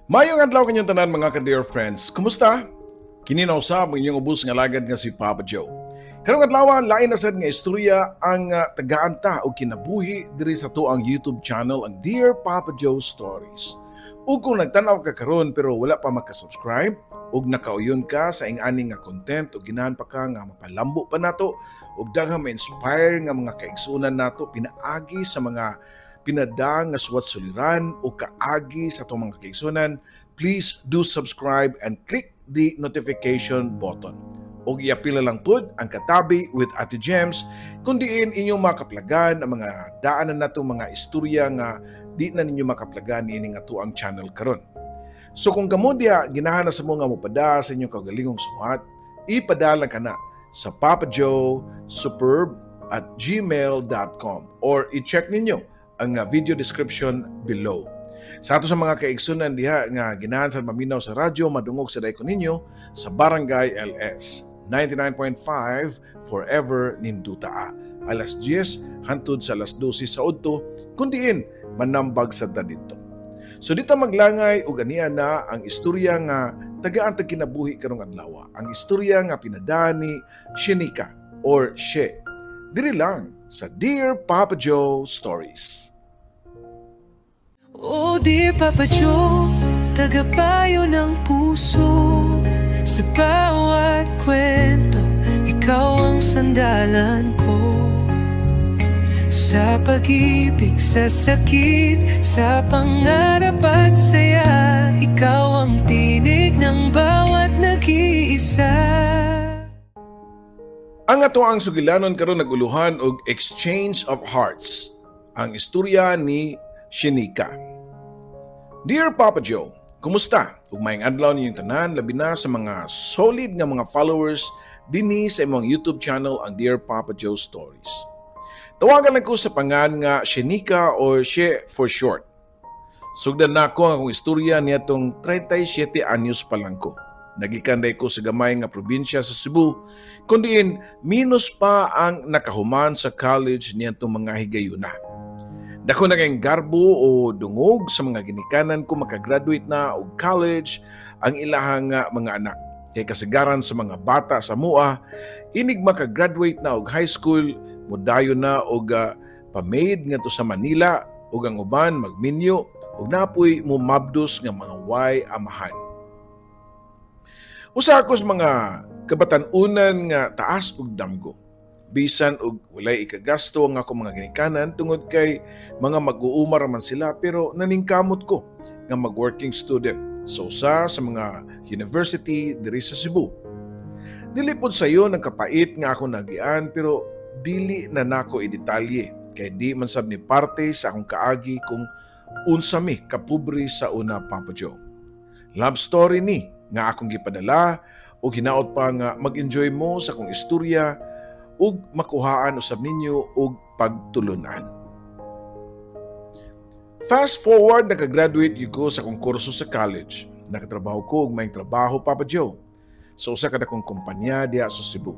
Mayong adlaw kanyang tanan mga ka-dear friends. Kumusta? Kininaw sa ang inyong ubos nga lagad nga si Papa Joe. Karong adlaw lain na sad nga istorya ang tagaanta o kinabuhi diri sa tuang YouTube channel ang Dear Papa Joe Stories. Ug kung nagtanaw ka karon pero wala pa magka-subscribe ug nakauyon ka sa ing-ani nga content o ginahan pa ka nga mapalambo pa nato ug daghang ma-inspire nga mga kaigsunan nato pinaagi sa mga pinadang nga suwat suliran o kaagi sa itong mga kaigsunan, please do subscribe and click the notification button. O iapila lang pod ang katabi with Ate Gems kung diin inyong makaplagan ang mga daanan natong mga istorya nga di na ninyo makaplagan ini nga tuang channel karon. So kung kamo diya ginahan na sa mga mupada sa inyong kaugalingong suwat, ipadala ka na sa papajoesuperb@gmail.com or i-check ninyo ang video description below. Sa ato sa mga kaigsunan diha nga ganahan sa maminaw sa radyo madungog sa daykon ninyo sa Barangay LS 99.5 Forever Nindutaa. Alas 10 hantod sa alas 12 sa udto kundiin manambag sa dito. So dito maglangay og aniya na ang istorya nga tagaan tag kinabuhi karong adlaw. Ang istorya nga pinadaan ni Shenika or She. Diri lang sa Dear Papa Joe Stories. Oh dear Papa Joe, tagapayo ng puso. Sa bawat kwento, ikaw ang sandalan ko. Sa pag-ibig, sa sakit, sa pangarap at saya, ikaw ang tinig ng bawat nag-iisa. Ang ato ang sugilanon karon naguluhan og Exchange of Hearts, ang istorya ni Shenika. Dear Papa Joe, kumusta? Ug maayong adlaw ninyong tanan labi na sa mga solid nga mga followers dinhi sa imong YouTube channel ang Dear Papa Joe Stories. Tawagan lang ko sa pangan nga Shenika or She for short. Sugdan na ko ang akong istorya niadtong 37 anyos pa lang ko. Nagikanday ko sa gamay nga probinsya sa Cebu, kundiin minus pa ang nakahuman sa college niyadtong mga higayuna. Dako na kayong garbo o dungog sa mga ginikanan ko makagraduate na og college ang ilahang mga anak. Kay kasagaran sa mga bata sa mua, inig makagraduate na og high school, mudayon na og pamaid ngadto sa Manila ug ang uban magminyo ug napoy mumabdos nga mga way amahan. Usa ako sa mga kabatan-unan nga taas ug damgo. Bisan og walay ikagasto ang ako mga ginikanan tungod kay mga mag-uumar man sila pero naningkamot ko nga mag-working student sa usa sa mga university diri sa Cebu. Dili pod sayo ng kapait nga ako nagian pero dili na nako i-detalye kay di man sab ni parte sa akong kaagi kung unsa mi kapobre sa una Papa Joe. Love story ni nga akong gipadala o hinaot pa nga mag-enjoy mo sa akong istorya ug makuhaan usab ninyo og pagtulunan. Fast forward, nakagraduate gyud ko sa akong kurso sa college. Nakatrabaho ko og maayong trabaho Papa Joe sa usa ka dakong kumpanya diha sa Cebu.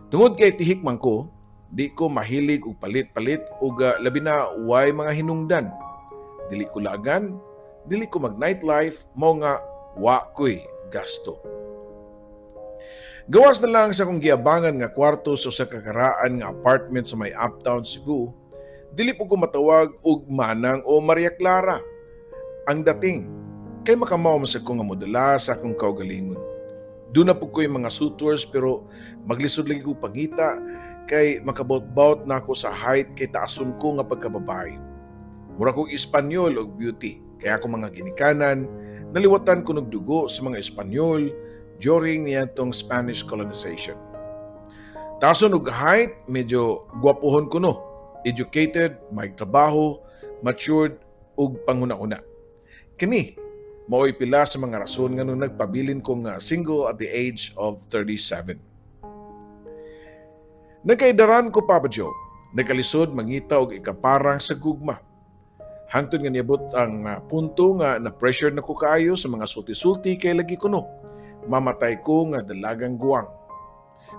Tungod kay tihik man ko, di ko mahilig og palit-palit ug labi na way mga hinungdan. Dili ko lagan, dili ko mag nightlife, mao nga wa ko'y gasto. Gawas na lang sa akong giabangan nga kwarto sa usa ka karaan nga apartment sa may uptown Cebu, dili po ko matawag og manang o Maria Clara. Ang dating, kay makamaw masag ko nga modala sa akong kaugalingon. Doon na po ko yung mga suitors pero maglisod lagi ko pangita kay makabaut-baut na ako sa height kay taason ko nga pagkababae. Mura kong Espanyol o beauty, kaya ako mga ginikanan, naliwatan ko nagdugo sa mga Espanyol during niyatong Spanish colonization. Tason og height, medyo gwapohon ko no. Educated, may trabaho, matured, ug panghuna-una. Kini, mao'y pila sa mga rason nga nung nagpabilin kong single at the age of 37. Nagkaidaran ko Papa Joe, nagkalisod mangita og ikaparang sa gugma. Hangtod nga niabot ang punto nga na-pressure na ko kaayo sa mga sulti-sulti kay lagi ko no. Mamatay ko nga dalagang guwang.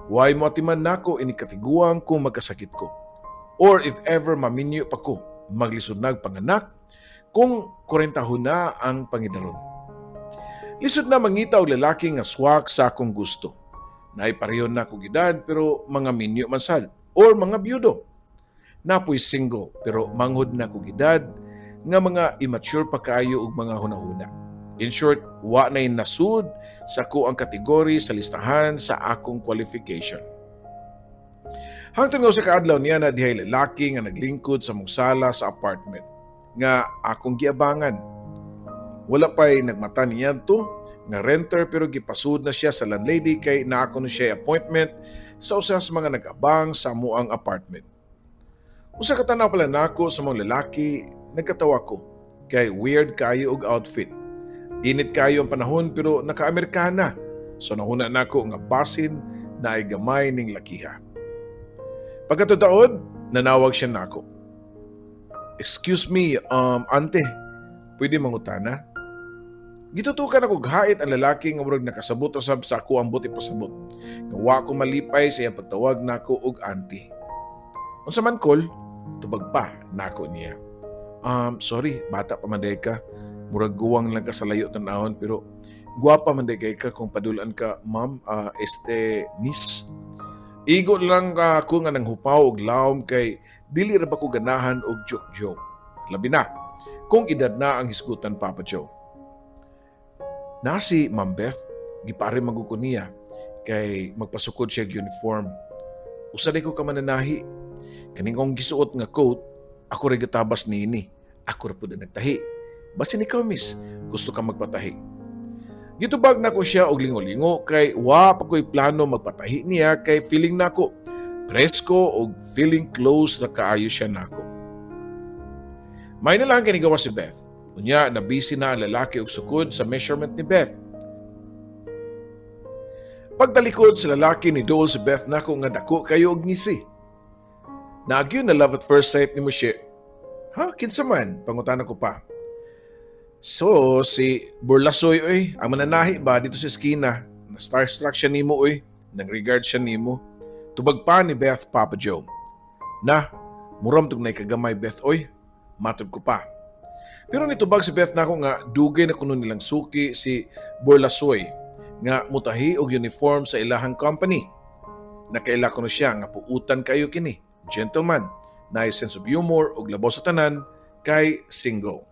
Way mo atiman nako inikatiguang kung magkasakit ko. Or if ever maminyo pa ko, maglisod nag panganak, kung 40 na ang pangidaron. Lisod na mangita og lalaki nga swak sa akong gusto. Naay pareho na kong edad pero mga minyo man sad or mga byudo. Napoy single pero manghod na kong edad nga mga immature pa kaayo og mga hunahuna. In short, wa na nasud sa ko ang kategory sa listahan sa akong qualification. Hangtod nga sa kaadlaw niya na dihay lalaki nga naglingkod sa mong sala sa apartment nga akong giabangan. Wala pa'y nagmata niya to nga renter pero gipasud na siya sa landlady kay naako na siya appointment sa usa sa mga nag-abang sa amuang apartment. Usa ka tanaw pala nako sa mga lalaki, nagkatawa ko kay weird kayo og outfit. Init kayo ang panahon pero naka-Amerikana. So nahuna nako nga basin na ay gamay ning lakiha. Pagkatudaod, nanawag siya nako. Excuse me, ante, pwede mangutana? Gitutukan ako gahait ang lalaki nga murag nakasabot usab sa ako ang buti pasabot. Nga wa ko malipay sa iyang pagtawag nako og auntie. Unsa man kol, tubag pa nako niya. Sorry, bata pa man ka. Murag guwang lang ka sa layo tan-awon pero guwapa man kay ka kung padulaan ka, ma'am, miss. Igo lang ako nga nang hupaw og lawom kay dili ra ba ko ganahan og joke-joke. Labi na kung edad na ang hisgutan, Papa Joe. Nasi Ma'am Beth, gipare maguko niya kay magpasukod siya uniform. Usa day ko ka mananahi. Kaning kong gisuot nga coat, ako ray gatabas niini. Ako ra pud ang nagtahi. Basin ikaw, miss, gusto ka magpatahi. Gitubag na ko siya og lingo-lingo kay wa pa ko'y plano magpatahi niya kay feeling nako presko og feeling close na kaayo siya nako. May na lang kinigawa si Beth. Unya, nabisi na ang lalaki og sukod sa measurement ni Beth. Pagtalikod sa lalaki ni Dole si Beth nako nga dako kayo og ngisi. Naagyo na love at first sight ni mo siya. Ha, kinsa man? Pangutana ko pa. So, si Burlasoy, oy, ang mananahi ba dito sa eskina? Na-starstruck siya nimo, oy. Nang-regard siya nimo. Tubag pa ni Beth, Papa Joe. Na, muram tug nay kagamay, Beth, oy. Matod ko pa. Pero nitubag si Beth na ako nga dugay na kuno nilang suki si Burlasoy nga mutahi og uniform sa ilahang company. Nakaila ko na siya nga puutan kayo kini. Gentleman, na sense of humor og labaw sa tanan kay single.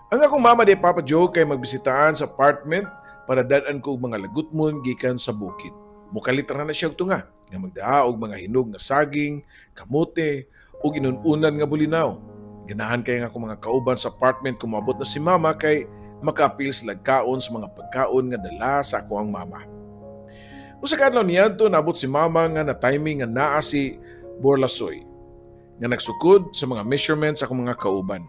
Ang akong mama de Papa Joe kay magbisitaan sa apartment para dadan ko og mga lagutmon gikan sa bukid. Mukalitra na siya og tunga nga magdaa og mga hinog nga saging, kamote ug inununan nga bulinaw. Ganahan kay nga akong mga kauban sa apartment kung maabot na si mama kay maka-appeal sila kaon sa mga pagkaon nga dala sa ako ang mama. Usa ka adlaw niadto naabot si mama nga na timing nga naa si Burlasoy nga nagsukod sa mga measurements sa akong mga kauban.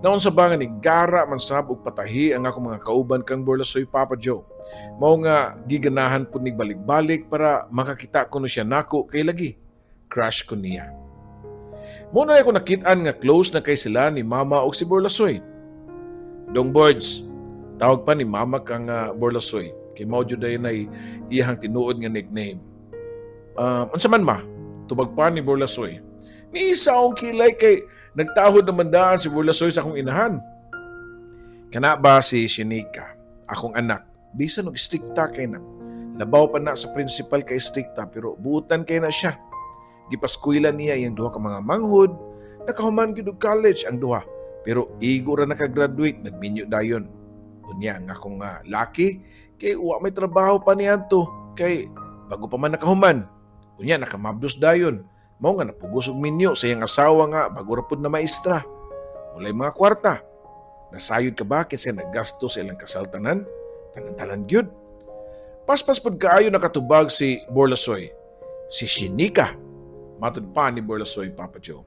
Naon sa ba nga ni gara man sab og patahi ang akong mga kauban kang Burlasoy, Papa Joe. Mao nga giganahan pud nig balik-balik para makakita ko no siya nako kay lagi crush ko niya. Muna ako nakit-an nga close na kay sila ni Mama o si Burlasoy. Dong Boards, tawag pa ni Mama kang Burlasoy. Kay mao jud ay iyang tinuod nga nickname. Unsa man ma? Tubag pa ni Burlasoy. Ni isa akong kilay kay nagtahod naman daan si Burlasoy sa akong inahan. Kana ba si Shinika, akong anak, bisan og strikta kay na. Labaw pa na sa principal kay strikta pero buutan kay na siya. Gipaskwela niya yung duha ka mga manghod, nakahuman gyud og college ang duha. Pero igo ra nakagraduate, nagminyo dayon. Unya nga akong laki, kay wa may trabaho pa niyan to, kay bago pa man nakahuman. Unya nakamabdos dayon. Mao nga napugos og minyo sa iyang asawa nga bago ra pud na maestra. Walay mga kwarta. Nasayod ka ba kinsa naggasto sa ilang kasaltanan? Tanan-tanan gyud. Paspas pud kaayo nakatubag si Burlasoy. Si Shinika. Matod pa ni Burlasoy, Papa Joe.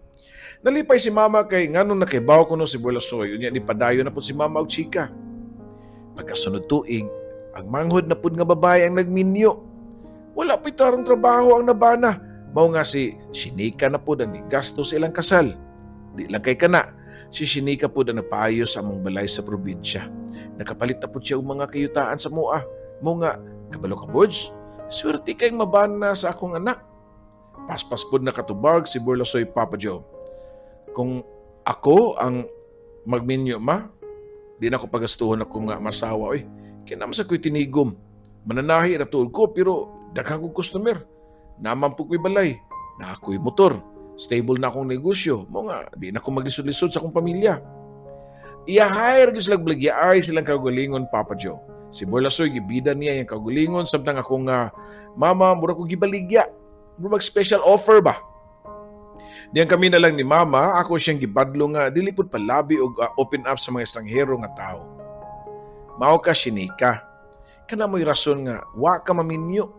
Nalipay si Mama kay nganong nakibaw ko no si Burlasoy. Unya ni padayon na pud si Mama og chika. Pagkasunod tuig, ang manghod na pud nga babae ang nagminyo. Wala pa tarong trabaho ang nabana. Mao nga si Shinika na pud ang nigasto sa ilang kasal. Di lang kay kana, si Shinika pud ang napaayos sa among balay sa probinsya. Nakapalit na pud siya og mga kayutaan sa mua. Mao nga, kabalo ka Bods, swerte kayong mabana sa akong anak. Paspas pud nakatubag si Burlasoy, Papa Joe. Kung ako ang magminyo ma, Di na ko pagastuhon ako nga masawa. Kinama sa ko'y tinigom. Mananahi na tuod ko pero daghang kong customer. Naman po ko'y balay. Na ako'y motor. Stable na akong negosyo. Mo nga, di na ako maglisod-lisod sa akong pamilya. Iya-hire ko silang blagyaay silang kagalingon, Papa Joe. Si Borlasoy, gibida niya yung kagalingon. Samtang akong mama, mura ko gibaligya. Mura mag-special offer ba? Diyan kami na lang ni Mama, ako siyang gibadlo nga dilipod palabi o open up sa mga estranghero nga tao. Mao ka, Shinika. Kana mo'y rason nga, wa ka maminyo.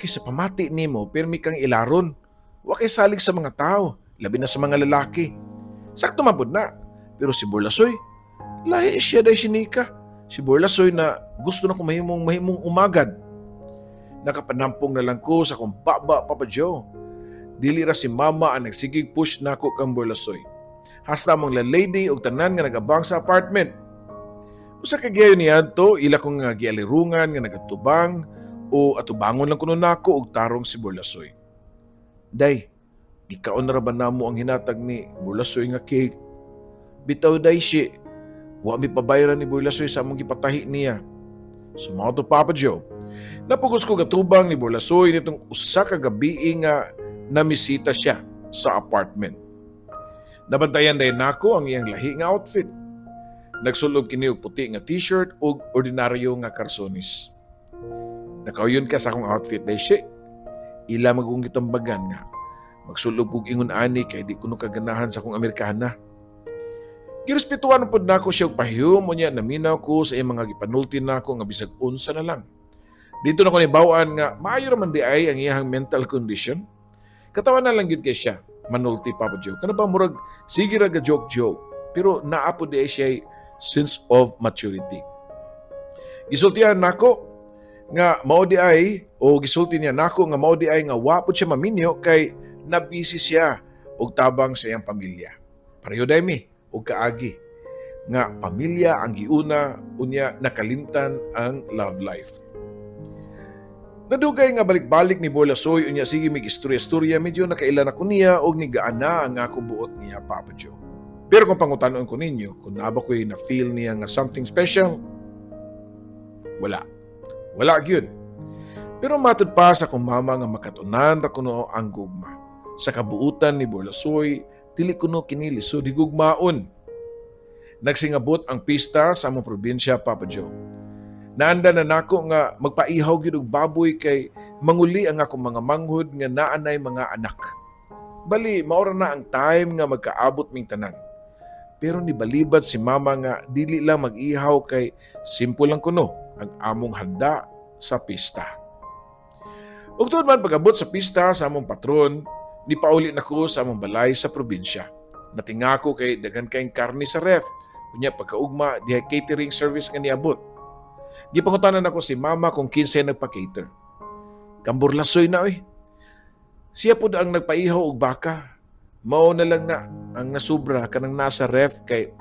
Kaysa pamati nimo, permi kang ilaron. Wa kay salig sa mga tao, labi na sa mga lalaki. Sakto man pud na. Pero si Borlasoy, lahi siya day, Shinika. Si Borlasoy na gusto na ko mahimong umagad. Nakapanampong na lang ko sa kong baba, Papa Joe. Dili ra si Mama ang nagsigig push nako kang Borlasoy. Hasta mong lalady og tanan nga nagabang sa apartment. Usa ka gayon niadto, ila kong gialirungan nga nagatubang o atubangon lang kuno nako og tarong si Borlasoy. Day, ikaon na ra ba namo ang hinatag ni Borlasoy nga cake? Bitaw day si, wa mi pabayaran ni Borlasoy sa among gipatahi niya. Sumato, Papa Joe. Napugos ko gatubang ni Borlasoy nitong usa ka gabi nga namisita siya sa apartment. Nabantayan din nako ang iyang lahi nga outfit. Nagsulob kini og puti nga t-shirt ug ordinaryo nga karsonis. Nakauyon ka sa akong outfit day siya. Ila magong gitambagan nga. Magsulob og ingon ani kay di kuno kaganahan sa akong Amerikana. Girespetuhan pud nako siya og pahiyom unya naminaw ko sa iyang mga gipanulti nako nga bisag unsa na lang. Dito na ko nibawaan nga maayo raman di ay ang iyang mental condition. Katawan na lang yun kay siya, manulti, Papa Joe. Kana ba murag, sige ra joke-joke. Pero naapo di siya sense of maturity. Gisultihan nako nga mao di ay, o gisulti niya nako nga mao di ay nga wapod siya maminyo kay nabisi siya og tabang sa iyang pamilya. Pareho day mi, og kaagi. Nga pamilya ang giuna, unya nakalimtan ang love life. Nadugay nga balik-balik ni Borlasoy unya sige mig istorya-istorya medyo nakailan ako niya og nigaana ang akong buot niya, Papa Joe. Pero kung pangutanon ko ninyo, kung naba ko'y na-feel niya nga something special, wala. Wala gyud. Pero matud pa sa akong mama nga makatunan ra kuno ang gugma. Sa kabuutan ni Borlasoy, dili kuno kini lisod higugmaon. Nagsingabot ang pista sa among probinsya, Papa Joe. Naanda na nako nga magpaihaw gyud og baboy kay manguli ang akong mga manghud nga naanay mga anak. Bali, maura na ang time nga magkaabot ming tanan. Pero nibalibad si Mama nga dili lang mag-ihaw kay simple lang kuno ang among handa sa pista. Ug tuod man pag-abot sa pista sa among patron, nipauli nako sa among balay sa probinsya. Natinga ko kay daghan kayong karne sa ref. Unya pagkaugma diha catering service nga niabot. Gipangutanan ako si Mama kung kinsa nagpa-cater. Kamborlasoy na Siya po ang nagpaihaw og baka. Mao na lang na ang nasubra kanang nasa ref kay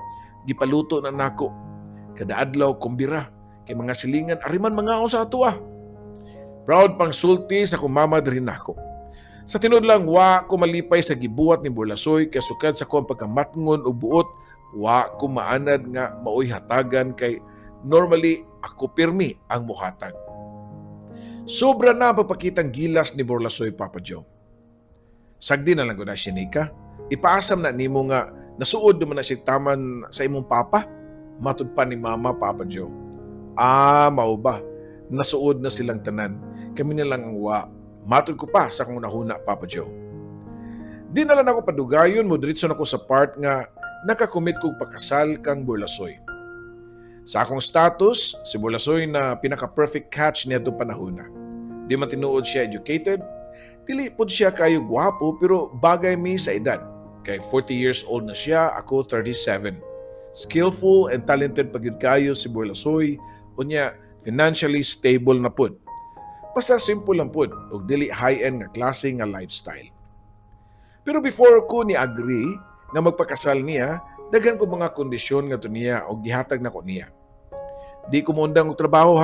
gipaluto na nako. Kada adlaw kumbira kay mga silingan ariman mga sa ato Proud pang sulti sa kong mama diri nako. Sa tinud lang wa ko malipay sa gibuhat ni Borlasoy kay sukad sa kong pagkamatngon og buot wa ko maanad nga maoy hatagan kay normally ako pirmi ang muhatag. Sobra na papakitang gilas ni Borlasoy, Papa Joe. Sagdi na lang ko na, Shinika. Ipaasam na nimo nga nasuod naman na siya taman sa imong papa. Matud pa ni Mama, Papa Joe. Mao ba? Nasuod na silang tanan. Kami na lang ang wa. Matud ko pa sa kong nahuna, Papa Joe. Di na lang ako padugayon mo diretso na ko sa part nga nakakomit kong pakasal kang Borlasoy. Sa akong status, si Borlasoy na pinaka-perfect catch niya itong panahon na. Di man tinuod siya educated, dili pod siya kayo gwapo pero bagay mi sa edad. Kay 40 years old na siya, ako 37. Skillful and talented pagyud kayo si Borlasoy, unya financially stable na pod. Basta simple lang pod, ug dili high-end nga klase nga lifestyle. Pero before ko ni agree nga magpakasal niya, daghan ko mga kondisyon nga to niya o gihatag na ko niya. Di ko mundang og trabaho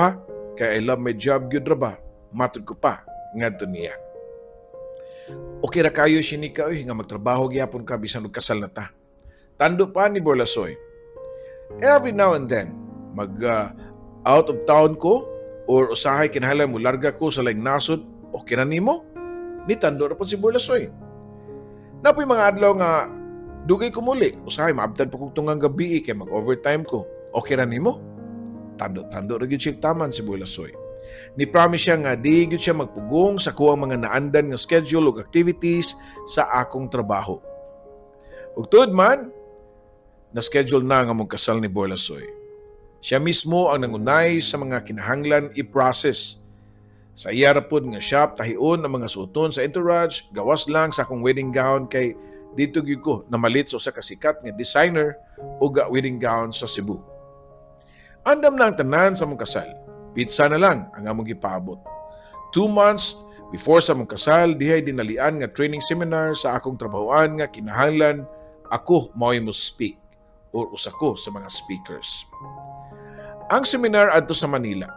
kaya I love my job gyud ra ba. Matud ko pa nga to niya. Okay ra kayo, Shinika, nga magtrabaho gyapon ka bisan og kasal na ta. Tando pa ni Borlasoy. Every now and then, mag out of town ko or usahay kinahanglan mo larga ko sa laing nasod okay na nimo? Nitando ra po si Burlasoy. Napoy mga adlaw nga dugay ko muli, usahay maabtan pa kong tungang gabi kay mag-overtime ko. Okay ra nimo? Tando ra gyud siya taman si Burlasoy. Ni promise siya nga di gyud siya magpugong sa kuwang mga naandan nga schedule ug activities sa akong trabaho. Ug tuod man, na-schedule na nga mong kasal ni Burlasoy. Siya mismo ang nangunay sa mga kinahanglan i-process. Sa iya ra pud nga shop tahion ang mga suoton sa entourage, gawas lang sa akong wedding gown kay dito gyud ko namalit sa usa ka sikat nga designer og wedding gown sa Cebu. Andam na ang tanan sa mong kasal. Pizza na lang ang among gipaabot. 2 months before sa mong kasal, dihay dinalian nga training seminar sa akong trabahoan nga kinahanglan ako mao'y mo speak or usa ko sa mga speakers. Ang seminar adto sa Manila.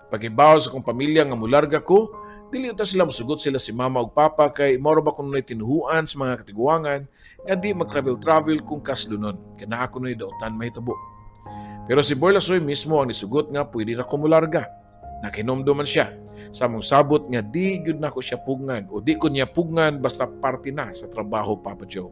Paghibaw sa akong pamilya nga mularga ko, dili ta sila mosugot sila si mama ug papa kay mao ra ba kuno tinuhuan sa mga katiguangan nga di mag-travel kung kaslunon. Kana ako ni daotan mahitabo. Pero si Burlasoy mismo ang nisugot nga pwede na kumularga. Nakinomdo man siya sa mong sabot nga di gyud nako siya pugnan o di ko niya pugnan basta parte na sa trabaho Papa Joe.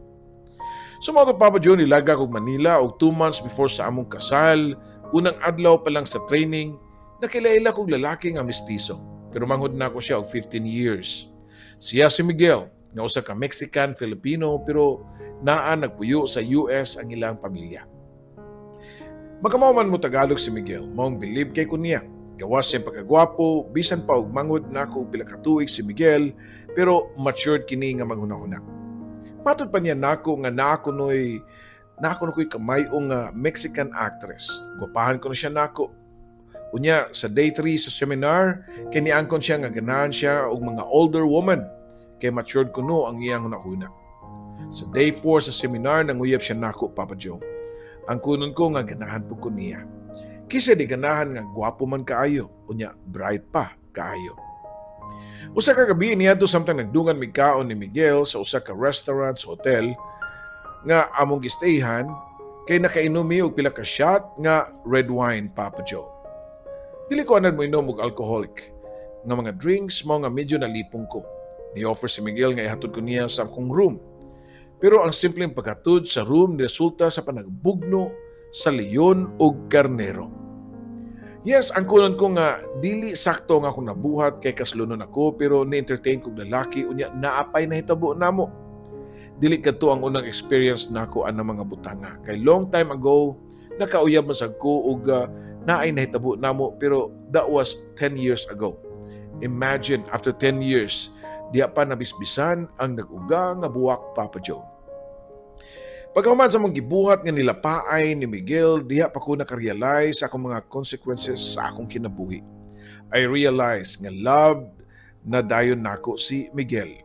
Sumato Papa Joe nilaga kog Manila og 2 months before sa among kasal, unang adlaw pa lang sa training, nakilaila kog lalaki nga mestizo. Pero manghud na ko siya og 15 years. Siya si Miguel, nga usa ka Mexican-Filipino pero naa nagpuyo sa US ang ilang pamilya. Magkamaman mo Tagalog si Miguel, maong believe kay kunya. Gawas siyang pagkagwapo, bisan pa og manghud na ako pila ka tuig si Miguel, pero matured kini nga manghuna-huna. Matod pa niya nako nga naako noy kamayong Mexican actress. Gwapahan ko na siya nako. Unya sa day 3 sa seminar, kiniangkon siya nga ganahan siya og mga older woman, kay matured kuno ang iyang hunahuna. Sa day 4 sa seminar, nanguyab siya nako Papa Joe. Ang kunon ko nga ganahan po ko niya. Kisa di ganahan nga gwapo man kaayo, unya bright pa kaayo. Usa ka gabi niya to samtang nagdungan migkaon ni Miguel sa usa ka restaurant sa hotel nga among gistayhan kay nakainumi og pila ka shot nga red wine Papa Joe. Dili ko anad mo inom og alcoholic nga mga drinks mo nga medyo nalipong ko. Ni-offer si Miguel nga ihatod ko niya sa akong room. Pero ang simpleng paghatod sa room resulta sa panagbugno sa leon o karnero. Yes, ang kunon ko nga dili sakto nga akong nabuhat kay kaslunon ako pero ni-entertain kong lalaki unya naapay na hitabo namo. Dili kadto ang unang experience nako ana mga butanga. Kay long time ago nakauyab man sad ko og naay nahitabo namo pero that was 10 years ago. Imagine after 10 years diya pa nabisbisan ang nag-uga nga buwak Papa Joe. Pagkahuman sa mong gibuhat nga nilapaay ni Miguel, diya pa ko nakarealize sa akong mga consequences sa akong kinabuhi. I realized nga love na dayon nako si Miguel.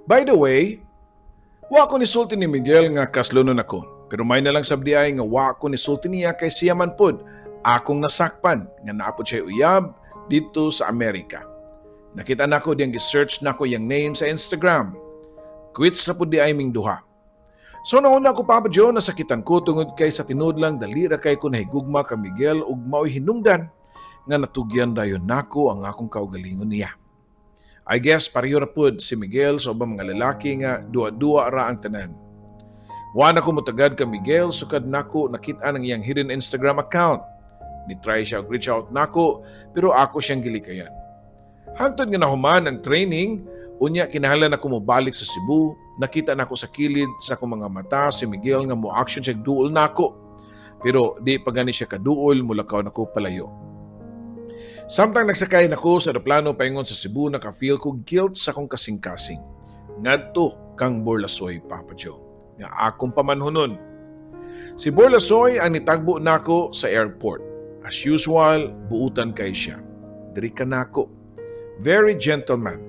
By the way, wa ko nisulti ni Miguel nga kaslunon ako. Pero may nalang sabdiay nga wa ko nisulti niya kay siya man pod akong nasakpan nga naapod siya uyab dito sa Amerika. Nakita nako diyang gi-search nako yung name sa Instagram. Quits na po di ay ming duha. So nauna ko Papa Joe nasakitan ko tungod kay sa tinud lang dalira kay ko nahigugma ka Miguel ug mao'y hinungdan nga natugyan dayon nako ang akong kaugalingon niya. I guess pareho ra pud si Miguel sa ubang mga lalaki nga duwa-duwa ra ang tanan. Wa na ko mutagad ka Miguel sukad nako nakita ang iyang hidden Instagram account. Ni-try siya reach out nako pero ako siyang gilikayan. Hangtod nga nahuman ang training, unya kinahanglan ako mobalik sa Cebu, nakita nako sa kilid sa akong mga mata si Miguel nga mo action siya duol nako. Pero di pa gani siya kaduol mulakaw nako palayo. Samtang nagsakay nako sa eroplano paingon sa Cebu, naka-feel ko guilt sa akong kasing-kasing. Ngadto kang Burlasoy Papa Joe nga akong pamanhunon. Si Burlasoy ang nitagbo nako sa airport. As usual, buutan kay siya. Diri ka nako. Very gentleman.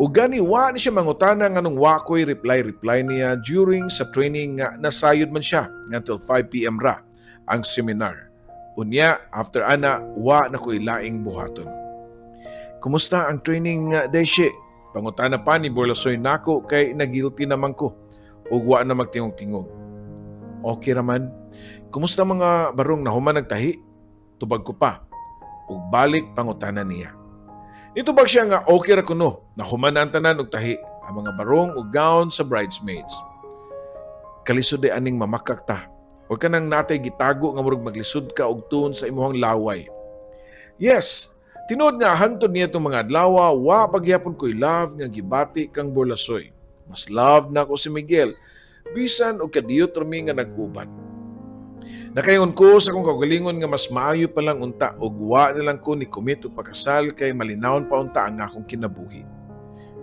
O gani wa ni siya mangutana nga nung wa ko'y reply niya during sa training nga nasayod man siya until 5 p.m. ra ang seminar. Unya, after ana, wa na ko'y laing buhaton. Kumusta ang training nga, Daisy? Pangutana pa ni Burlasoy nako kay nagilty naman ko. O wa na magtingog-tingog. Okay raman. Kumusta mga barong nahuman nagtahi? Tubag ko pa. Ug balik pangutanan niya. Ito ba siya nga okay ra kuno, nahuman na ang tanan og tahi, ang mga barong ug gown sa bridesmaids. Kalisod ay aning mamakak ta. Huwag ka nang natay gitago nga murag maglisod ka og tuon sa imuhang laway. Yes, tinuod nga hangtod niya itong mga adlaw, wa pagyapon ko'y love nga gibati kang Borlasoy. Mas love na ako si Miguel, bisan o kadiyot rami nga nag-uban. Nakayon ko sa akong kagalingon nga mas maayo pa lang unta og wa na lang ko ni commit og pakasal kay malinawon pa unta ang akong kinabuhi.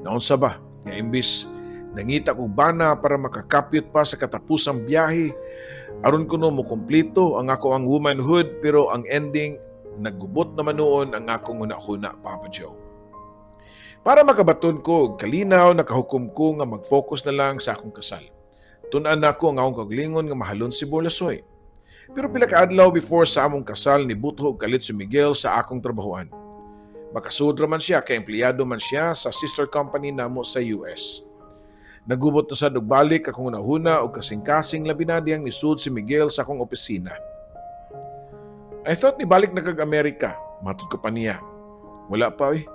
Naunsa ba nga imbis nangita ko bana para makakapyot pa sa katapusang biyahe, aron kuno mo kumpleto ang ako ang womanhood, pero ang ending naggubot naman noon ang akong huna-huna, Papa Joe. Para makabaton ko og kalinaw, nakahukom ko nga mag-focus na lang sa akong kasal. Tun-an nako ang akong kagalingon nga mahalon si Borlasoy. Pero pila ka adlaw before sa among kasal, nibutho og kalit si Miguel sa akong trabahoan. Makasud man siya kay empleyado man siya sa sister company namo sa US. Nagubot na sad og balik akong hunahuna og kasing-kasing labi na diyang nisud si Miguel sa akong opisina. I thought ni balik na kag-Amerika, matud ko pa niya. Wala pa eh.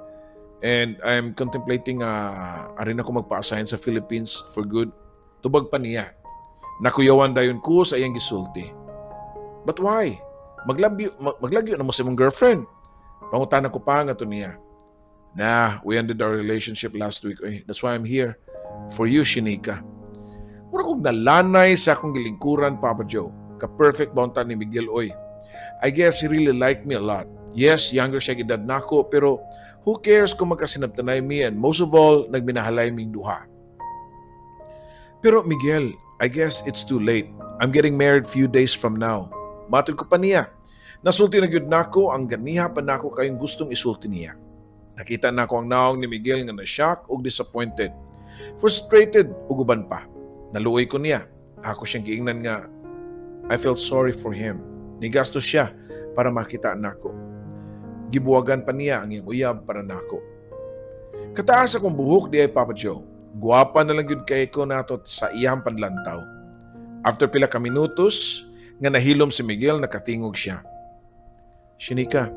And I'm contemplating arin ako magpa-assign sa Philippines for good. Tubag pa niya. Nakuyawan dayon ko sa iyang gisulti. But why? Maglagyo na mo sa mong girlfriend. Pangutana ko pa nga to niya. Nah, we ended our relationship last week. That's why I'm here. For you, Shinika. Mura kong nalanay sa akong gilingkuran, Papa Joe. Ka-perfect bonta ni Miguel, oy. I guess he really liked me a lot. Yes, younger siya edad nako, pero who cares kung magkasinabtanay mi, and most of all, nagminahalay ming duha. Pero Miguel, I guess it's too late. I'm getting married few days from now. Matod ko pa niya. Nasulti na gyud nako ang ganiha pa nako kayong gustong isulti niya. Nakita nako ang naong ni Miguel nga na-shock ug disappointed. Frustrated ug uban pa. Naluoy ko niya. Ako siyang giingnan nga I felt sorry for him. Nigastos siya para makita nako. Gibuwagan pa niya ang iyang uyab para nako. Kataas akong buhok di ay Papa Joe. Guwapa na lang gyud kay ko nato sa iyang panlantaw. After pila ka minutos, nga nahilom si Miguel, nakatingog siya. Shinika,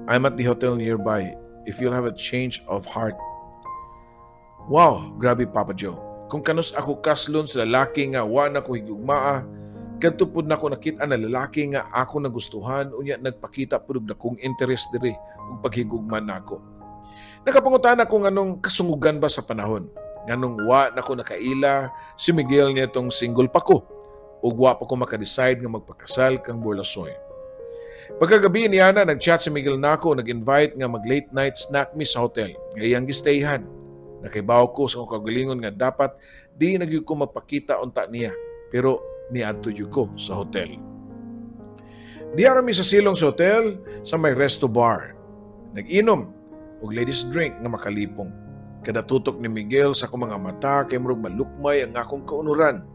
I'm at the hotel nearby. If you'll have a change of heart. Wow, grabe Papa Joe. Kung kanus ako kaslon sa lalaki nga wa na ko higugmaa, kadto pud nako nakita na lalaki nga ako nagustuhan, unya nagpakita pud og dakong interest diri ug paghigugma nako. Nakapangutan ako nganong kasungugan ba sa panahon. Nganong wa nako nakaila si Miguel nitong single pa ko. Ug wa pa ko makadecide nga magpakasal kang Borlasoy. Pagkagabi niya na, nag-chat si Miguel nako, nag-invite nga mag-late night snack mi sa hotel. Ngayang gistayhan. Nakaibaw ko sa akong kagalingon nga dapat di nagyud ko magpakita unta niya. Pero niadto jud ko sa hotel. Diara mi sa silong sa hotel sa may resto bar. Nag-inom og ladies drink nga makalipong. Kada tutok ni Miguel sa akong mga mata kay murag malukmay ang akong kaunuran.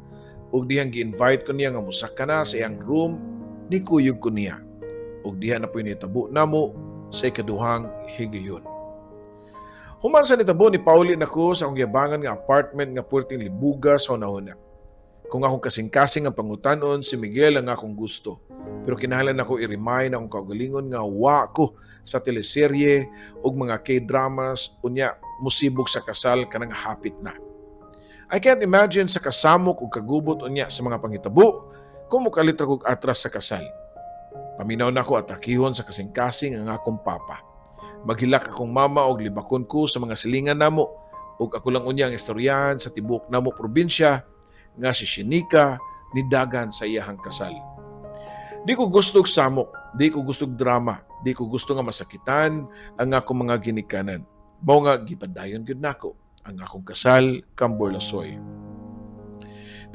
Ug dihang gi-invite ko niya nga musaka na sa iyang room, ni kuyog ko niya. Ug diha na po'y nitabo namo sa ikaduhang higayon. Human sa nitabo ni Pauli nako sa akong yabangan nga apartment nga purting libuga sa una-una. Kung akong kasing-kasing ang pangutanon, si Miguel ang akong gusto. Pero kinahanglan ako i-remind akong kaugalingon nga wa ko sa teleserye ug mga K-dramas unya musibog sa kasal kanang hapit na. I can't imagine sa kasamok o kagubot unya sa mga pangitabo kung mukalit akong atras sa kasal. Paminaw na ako at akihon sa kasing-kasing ang akong papa. Maghilak akong mama og libakon ko sa mga silingan namo ug ako lang unya ang istoryahan sa tibuok namo probinsya nga si Shinika ni dagan sa iyahang kasal. Di ko gusto og samok, di ko gusto og drama, di ko gusto nga masakitan ang akong mga ginikanan. Mao nga gipadayon gyud nako ang akong kasal kang Borlasoy.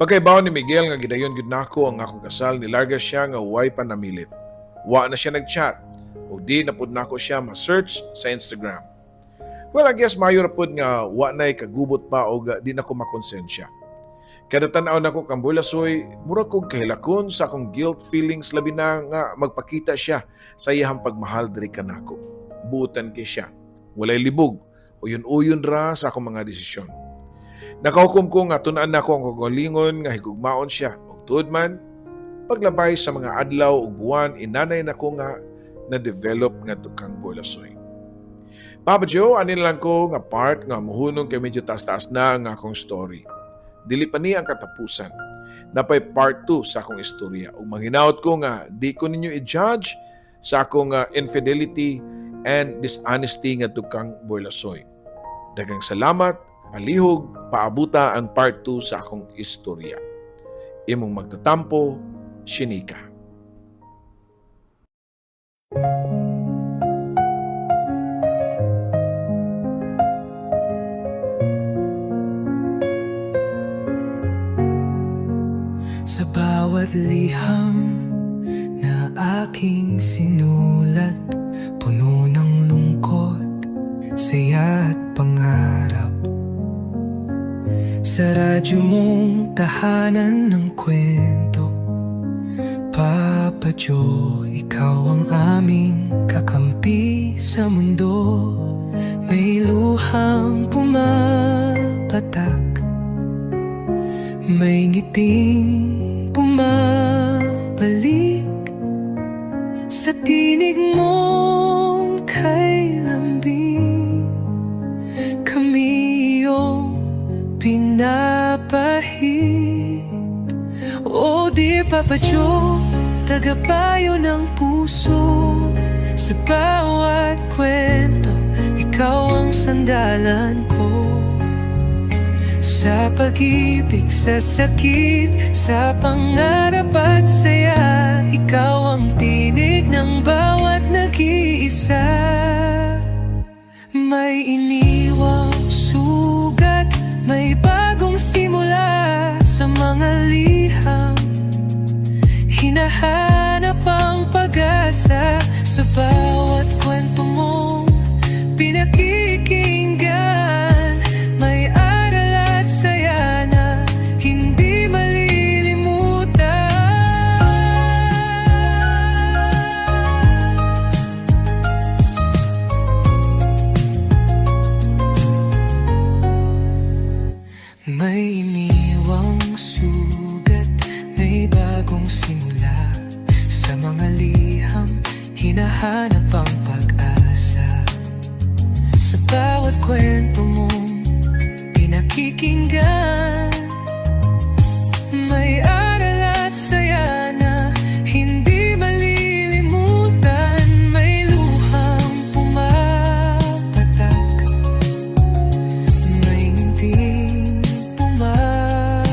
Pagkaibaw ni Miguel nga gidayon gyud nako ang akong kasal, nilarga siya nga way pa namilit. Wa na siya nag-chat o di na pud nako siya ma-search sa Instagram. Well, I guess mayo ra pud nga wa nay kagubot pa o di na ko makonsensya. Kada tan-aw nako kang Borlasoy, mura kog kahilakon sa akong guilt feelings labi na nga magpakita siya sa iyang pagmahal diri kanako. Buutan kay siya. Walay libog. Uyon-uyon ra sa akong mga desisyon. Nakahukom ko nga tunaan na ako ang kagalingon nga higugmaon siya. O tuod man, paglabay sa mga adlaw ug buwan inanay nako nga na-develop nga tukang bolasoy. Papa Joe, anin lang ko nga part nga muhunong kay medyo taas-taas na ang akong story. Dili pa ni ang katapusan. Napay part 2 sa akong istorya. Ug manghinaot ko nga di ko ninyo i-judge sa akong infidelity and dishonesty nga tukang bolasoy. Daghang salamat, palihog, paabuta ang part 2 sa akong istorya. Imong magtatampo, Shenika. Sa bawat liham na aking sinulat, puno ng lungkot, saya at pangarap. Sa radyo mong tahanan ng kwento, Papa Joe, ikaw ang aming kakampi sa mundo. May luhang pumapatak, may ngiting bumabalik sa tinig mong kay lambing. Kami iyong pinapahid. Oh dear Papa Joe, tagapayo ng puso. Sa bawat kwento, ikaw ang sandalan ko. Sa pag-ibig, sa sakit, sa pangarap at saya, ikaw ang tinig ng bawat nag-iisa. May iniwang sugat, may bagong simula sa mga liham. Hinahanap ang pag-asa sa bawat kwento mong pinakikinggan. May aral at saya na hindi malilimutan. May iniwang sugat, may bagong simula sa mga liham. Hinahanap ang pag-asa sa bawat kwento mong pinakikinggan. May aral at saya na hindi malilimutan. May luhang pumapatak, may nginting bumabalik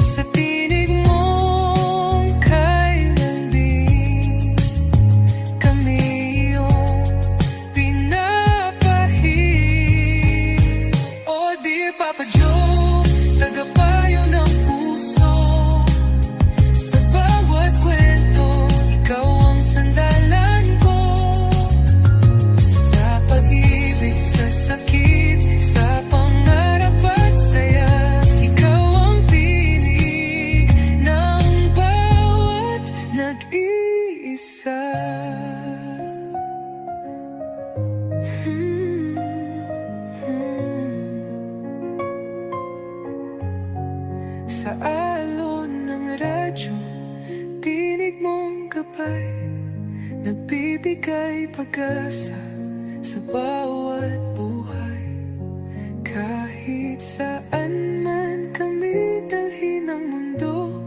sa tinig mong kay lambing. Kami iyong pinapahid. Oh dear Papa Joe, tagapayo ng puso. Sa bawat kwento, ikaw ang sandalan ko. Sa pag-ibig, sa sakit, sa pangarap at saya, ikaw ang tinig ng bawat nag-iisa. Sa alon ng radyo, tinig mong gabay, nagbibigay pag-asa sa bawat buhay. Kahit saan man kami dalhin ng mundo,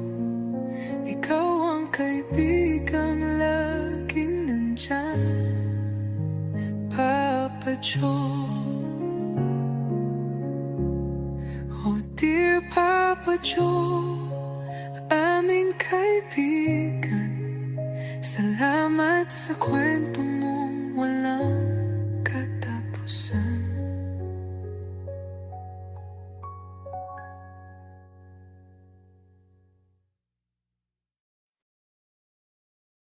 ikaw ang kaibigang laging nandyan, Papa Joe. Oh dear Papa Joe, aming kaibigan, salamat sa kwento mong walang